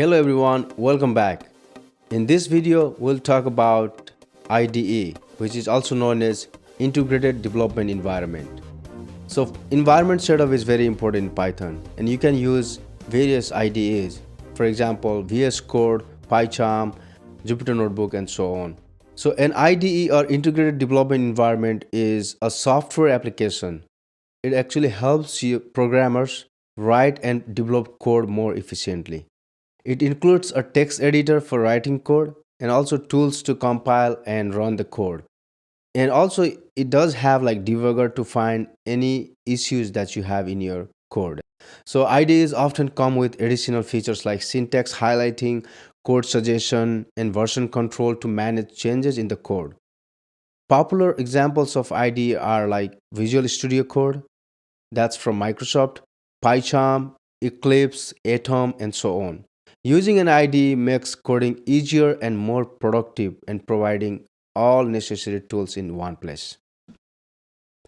Hello everyone, welcome back. In this video, we'll talk about IDE, which is also known as Integrated Development Environment. So environment setup is very important in Python, and you can use various IDEs, for example, VS Code, PyCharm, Jupyter Notebook, and so on. So an IDE or Integrated Development Environment is a software application. It actually helps you programmers write and develop code more efficiently. It includes a text editor for writing code and also tools to compile and run the code. And also it does have like debugger to find any issues that you have in your code. So IDEs often come with additional features like syntax highlighting, code suggestion, and version control to manage changes in the code. Popular examples of IDE are like Visual Studio Code, that's from Microsoft, PyCharm, Eclipse, Atom, and so on. Using an IDE makes coding easier and more productive and providing all necessary tools in one place.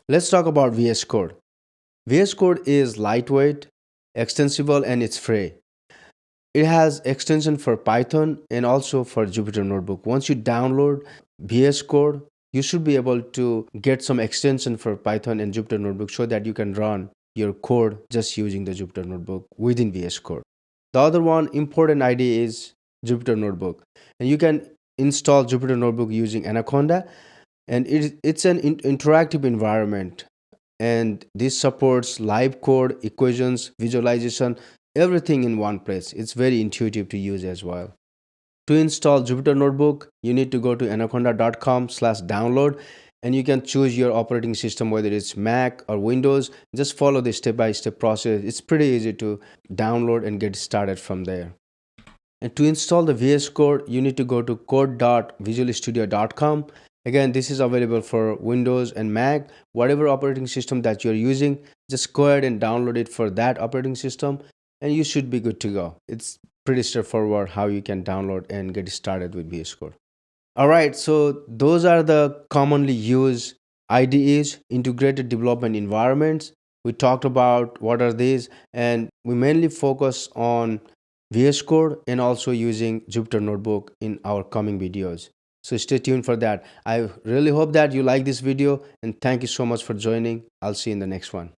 Let's talk about VS Code. VS Code is lightweight, extensible, and it's free. It has extension for Python and also for Jupyter Notebook. Once you download VS Code, you should be able to get some extension for Python and Jupyter Notebook so that you can run your code just using the Jupyter Notebook within VS Code. The other one important IDE is Jupyter Notebook, and you can install Jupyter Notebook using Anaconda, and it's an interactive environment, and this supports live code, equations, visualization, everything in one place. It's very intuitive to use as well. To install Jupyter Notebook, you need to go to anaconda.com/download, and you can choose your operating system, whether it's Mac or Windows. Just follow the step-by-step process. It's pretty easy to download and get started from there. And to install the VS Code, you need to go to code.visualstudio.com. Again, this is available for Windows and Mac. Whatever operating system that you're using, just go ahead and download it for that operating system, and you should be good to go. It's pretty straightforward how you can download and get started with VS Code. All right, so those are the commonly used IDEs, integrated development environments. We talked about what are these, and we mainly focus on VS Code and also using Jupyter Notebook in our coming videos. So stay tuned for that. I really hope that you like this video, and thank you so much for joining. I'll see you in the next one.